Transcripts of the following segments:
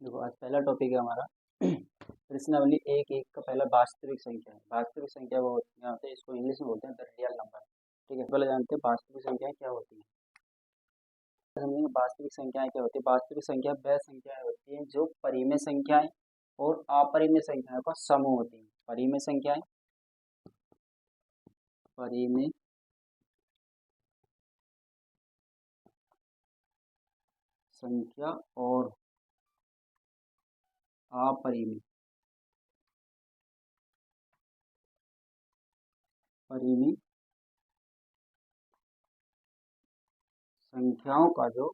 देखो आज पहला टॉपिक है हमारा प्रश्नावली एक एक का पहला वास्तविक संख्या है। वास्तविक संख्या वो होती है, इसको इंग्लिश में बोलते हैं द रियल नंबर। ठीक है, पहले जानते हैं वास्तविक संख्याएं क्या होती हैं। समझेंगे वास्तविक संख्याएं क्या होती है। वास्तविक संख्या वह संख्याएं होती हैं जो परिमेय संख्याएं और अपरिमेय संख्याओं का समूह होती है। परिमेय संख्याएं, परिमेय संख्या और अपरिमेय परिमेय संख्याओं का जो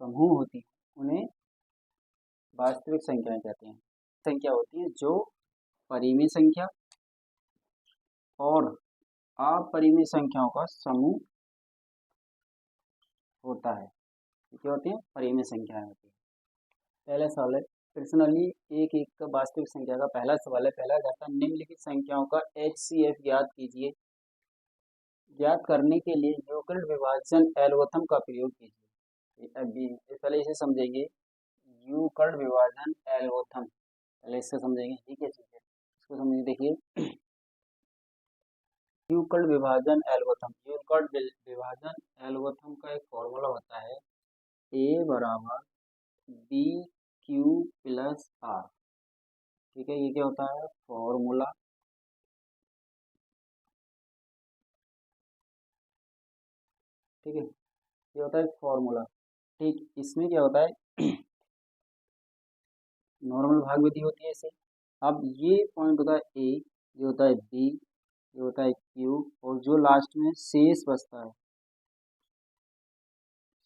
समूह होती है उन्हें वास्तविक संख्याएं कहते हैं। संख्या होती है जो परिमेय संख्या और अपरिमेय संख्याओं का समूह होता है। क्या होती है? परिमेय संख्याएं होती है। पहला सवाल है प्रश्नावली एक एक का वास्तविक संख्या का पहला सवाल है। पहला जाता है निम्नलिखित संख्याओं का HCF ज्ञात कीजिए। ज्ञात करने के लिए यूक्लिड विभाजन एल्गोरिथम का प्रयोग कीजिए। अभी पहले इसे समझेंगे, यूक्लिड विभाजन एल्गोरिथम पहले इससे समझेंगे। ठीक है, इसको समझिए। देखिए यूक्लिड विभाजन एल्गोरिथम, यूक्लिड विभाजन एल्गोरिथम का एक फॉर्मूला होता है A बराबर बी क्यू प्लस आर। ठीक है, ये क्या होता है? फॉर्मूला। ठीक है, ये होता है फॉर्मूला। ठीक, इसमें क्या होता है नॉर्मल भाग विधि होती है इसे। अब ये पॉइंट होता है ए, ये होता है बी, ये होता है क्यू, और जो लास्ट में शेष बचता है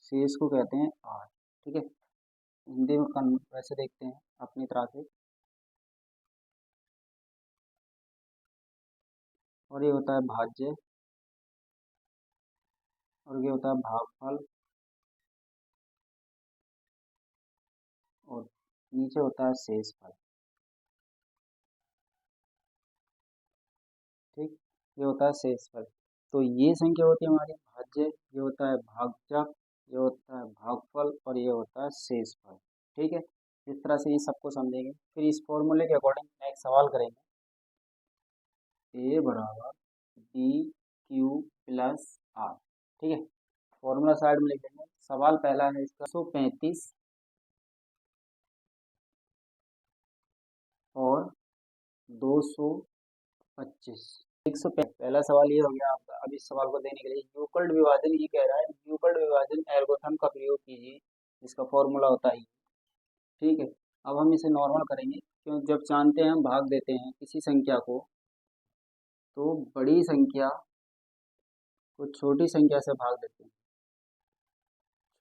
शेष को कहते हैं आर। ठीक है, हिंदी में वैसे देखते हैं अपनी तरह से। और ये होता है भाज्य, और ये होता है भागफल, और नीचे होता है शेषफल। ठीक, ये होता है शेषफल। तो ये संख्या होती है हमारी भाज्य, ये होता है भाजक, ये होता है भागफल, और ये होता है शेषफल। ठीक है, इस तरह से ये सबको समझेंगे। फिर इस फॉर्मूले के अकॉर्डिंग नेक्स्ट सवाल करेंगे। ए बराबर बी क्यू प्लस आर। ठीक है, फॉर्मूला साइड में लिख देंगे। सवाल पहला है इसका 135 और 225। 135 पहला सवाल ये हो गया आपका। अब इस सवाल को देने के लिए यूक्लिड विभाजन ये कह रहा है, यूक्लिड विभाजन एल्गोरिथम का प्रयोग कीजिए, इसका फॉर्मूला होता है। ठीक है, अब हम इसे नॉर्मल करेंगे, क्यों जब जानते हैं हम भाग देते हैं किसी संख्या को, तो बड़ी संख्या को छोटी संख्या से भाग देते हैं,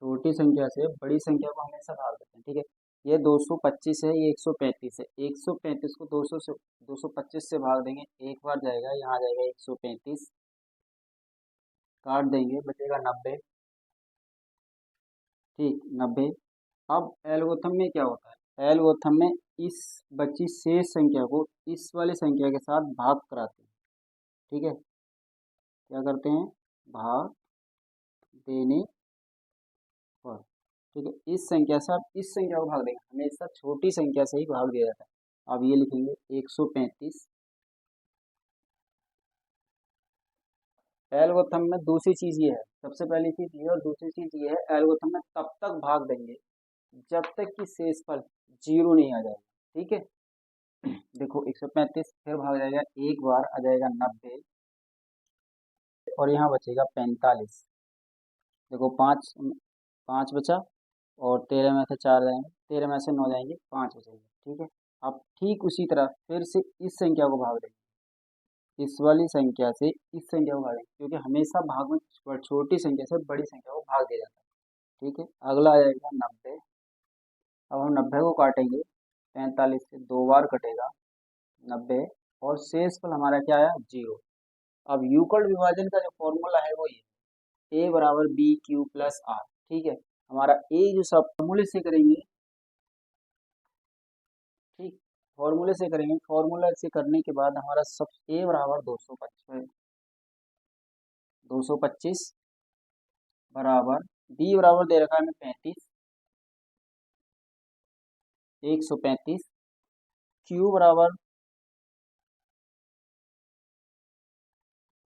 छोटी संख्या से बड़ी संख्या को हमेशा भाग देते हैं। ठीक है, ये 225 है, ये 135 है। 135 को 200 से 225 से भाग देंगे, एक बार जाएगा, यहाँ जाएगा 135, काट देंगे, बचेगा 90। ठीक, 90। अब एल्गोरिथम में क्या होता है? एल्गोरिथम में इस बची शेष संख्या को इस वाली संख्या के साथ भाग कराते हैं। ठीक है, क्या करते हैं? भाग देने पर। ठीक है, इस संख्या से आप इस संख्या को भाग देंगे, हमेशा छोटी संख्या से ही भाग दिया जाता है। अब ये लिखेंगे 135। एल्गोरिथम में दूसरी चीज ये है, सबसे पहली चीज ये और दूसरी चीज ये है, एल्गोरिथम में तब तक भाग देंगे जब तक कि शेषफल 0 नहीं आ जाएगा। ठीक है, देखो 135 फिर भाग जाएगा, एक बार आ जाएगा 90, और यहाँ बचेगा 45। देखो पाँच पाँच बचा, और 13 में से 4 जाएंगे, 13 में से 9 जाएंगे, 5 बचेंगे। ठीक है, अब ठीक उसी तरह फिर से इस संख्या को भाग देंगे, इस वाली संख्या से इस संख्या को भाग देंगे, क्योंकि हमेशा भाग में छोटी संख्या से बड़ी संख्या को भाग दिया जाता है। ठीक है, अगला आ जाएगा 90। अब हम 90 को काटेंगे, 45 से 2 बार कटेगा 90, और शेषफल हमारा क्या आया? 0। अब यूक्लिड विभाजन का जो फॉर्मूला है वो ये, ए बराबर बी क्यू प्लस आर। ठीक है, हमारा ए जो सब फॉर्मूले से करेंगे, ठीक, फॉर्मूले से करेंगे, फॉर्मूला से करने के बाद हमारा सब ए बराबर 225 बराबर बी बराबर दे रखा है हमें 35, 135, क्यू बराबर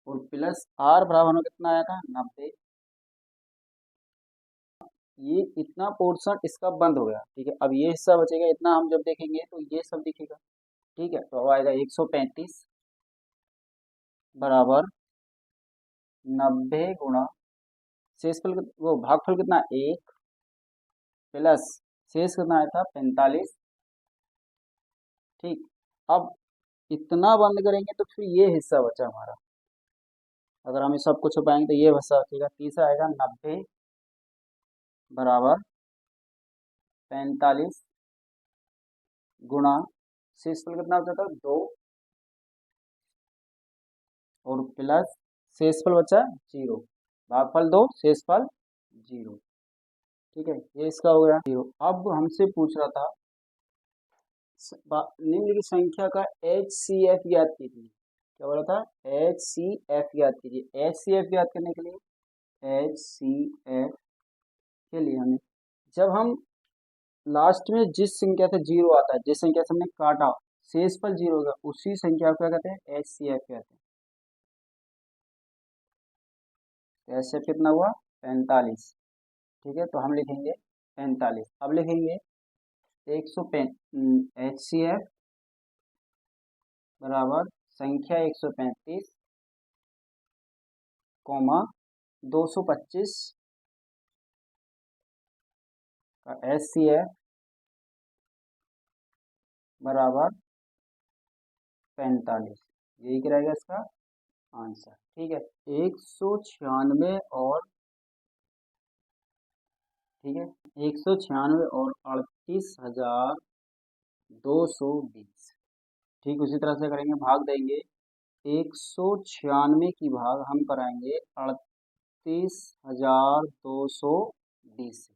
और प्लस आर बराबर में कितना आया था 90। ये इतना पोर्शन इसका बंद हो गया, ठीक है। अब ये हिस्सा बचेगा इतना, हम जब देखेंगे तो ये सब दिखेगा, ठीक है। तो अब आएगा 135 बराबर 90 गुणा शेषफल वो भागफल कितना 1 प्लस शेष कितना आया था 45, ठीक। अब इतना बंद करेंगे तो फिर ये हिस्सा बचा हमारा, अगर हम इस सब को छुपाएंगे तो ये हिस्सा बचेगा। तीसरा आएगा 90 बराबर 45 गुणा शेषफल कितना बचा था 2 और प्लस शेषफल बचा 0, भागफल 2 शेषफल 0, ठीक है। ये इसका हो गया 0। अब हमसे पूछ रहा था निम्नलिखित संख्या का HCF ज्ञात कीजिए। क्या बोला था HCF ज्ञात कीजिए। HCF ज्ञात करने के लिए HCF के लिए हमें जब हम लास्ट में जिस संख्या से 0 आता है, जिस संख्या से हमने काटा शेषफल 0 होगा, उसी संख्या को क्या कहते हैं HCF कहते हैं। HCF कितना हुआ 45, ठीक है। तो हम लिखेंगे 45। अब लिखेंगे 135 HCF बराबर संख्या 135 कॉमा 225 का HCF बराबर 45। यही क्या रहेगा इसका आंसर, ठीक है। 196 और ठीक है 196 और 38,220, ठीक। उसी तरह से करेंगे, भाग देंगे 196 की भाग हम कराएंगे 38,220 से,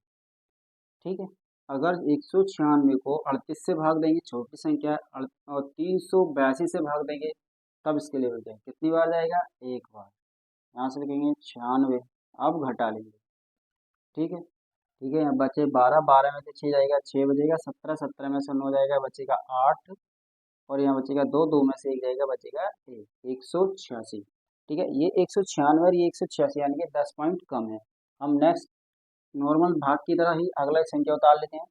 ठीक है। अगर 196 को 38 से भाग देंगे, छोटी संख्या है, और 382 से भाग देंगे तब इसके लिए हो जाएगा। कितनी बार जाएगा एक बार। यहाँ से लिखेंगे 96, अब घटा लेंगे, ठीक है। ठीक है, यहाँ बचे 12, 12 में से 6 जाएगा 6 बचेगा, 17, 17 में से 9 जाएगा बचेगा 8, और यहाँ बचेगा 2, 2 में से 1 जाएगा बचेगा 1, 186, ठीक है। ये 196 और ये 186 यानी कि 10 पॉइंट कम है। हम नेक्स्ट नॉर्मल भाग की तरह ही अगला संख्या उतार लेते हैं।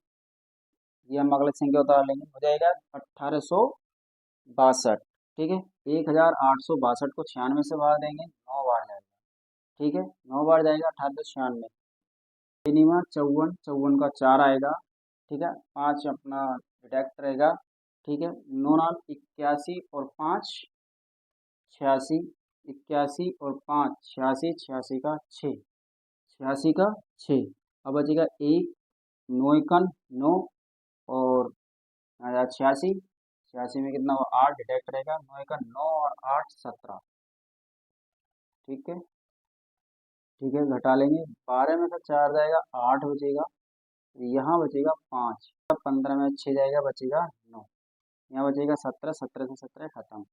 ये हम अगला संख्या उतार लेंगे, हो जाएगा 1862, ठीक है। 1862 को 96 से भाग देंगे 9 बार जाएगा, ठीक है। 9 बार जाएगा 1896, मिनिमम 54, 54 का 4 आएगा, ठीक है। 5 अपना डिडक्ट रहेगा, ठीक है। 9 नाम 81 और 5 86, 81 और 5 86, 86 का 6, 86 का 6। अब बचेगा 1, 9 एकन 9 और 86, 86 में कितना हुआ 8 डिडक्ट रहेगा, 9 एकन 9 और 8 17, ठीक है। ठीक है, घटा लेंगे, 12 में से 4 जाएगा 8 बचेगा, यहाँ बचेगा 5, 15 में 6 जाएगा बचेगा 9, यहाँ बचेगा 17, 17 से 17 खत्म।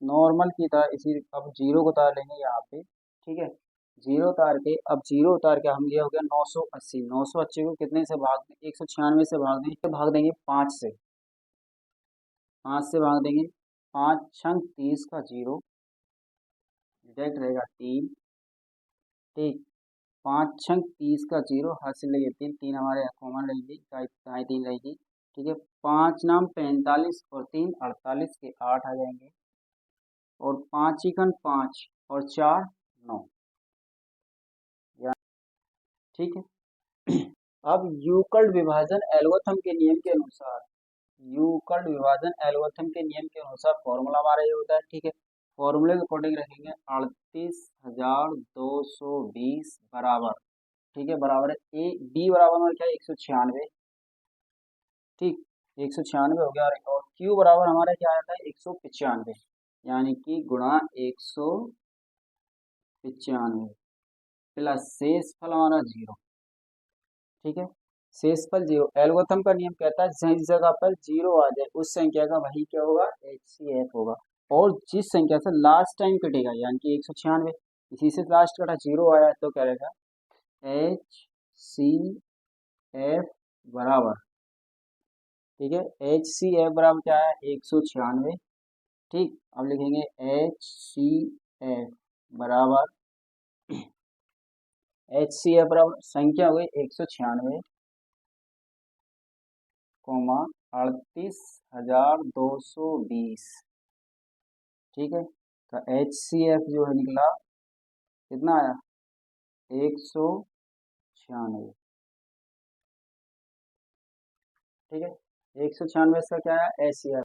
नॉर्मल की तरह इसी अब जीरो को उतार लेंगे यहाँ पे, ठीक है। जीरो उतार के अब जीरो उतार के हम ये हो गया 980, 980 को कितने से भाग दें 196 से भाग देंगे 5 से, 5 से भाग देंगे, 5 छंग 30 का 0 डिडक्ट रहेगा 3, ठीक। 5 छंग 30 का 0 हासिल लगे 3, 3 हमारे कॉमन रहेगी, 3 रहेगी, ठीक है। 5 नाम 45 और 3 48 के 8 आ जाएंगे, और 5 इकन 5 और 4 9, ठीक है। अब यूक्लिड विभाजन एल्गोरिथम के नियम के अनुसार, यूक्लिड विभाजन एल्गोरिथम के नियम के अनुसार फॉर्मूला हमारा ये होता है, ठीक है। फॉर्मूले के अकॉर्डिंग रखेंगे 38,220 बराबर, ठीक है, बराबर है ए बी बराबर हमारा क्या है 196, ठीक। 196 हो गया, और क्यू बराबर हमारा क्या आता है 195, यानी कि गुणा 195 प्लस शेषफल हमारा 0, ठीक है। शेषफल 0, एल्गोरिथम का नियम कहता है जिस जगह पर 0 आ जाए उस संख्या का वही क्या होगा HCF होगा, और जिस संख्या से लास्ट टाइम कटेगा यानी कि 196, इसी से लास्ट कटा 0 आया तो क्या रहेगा HCF बराबर, ठीक है, HCF बराबर क्या है 196। ठीक, अब लिखेंगे HCF बराबर, HCF बराबर संख्या हो गई 196 कोमा 38,220। ठीक है, तो HCF जो है निकला कितना आया 196। ठीक है, 196 का क्या है HCF।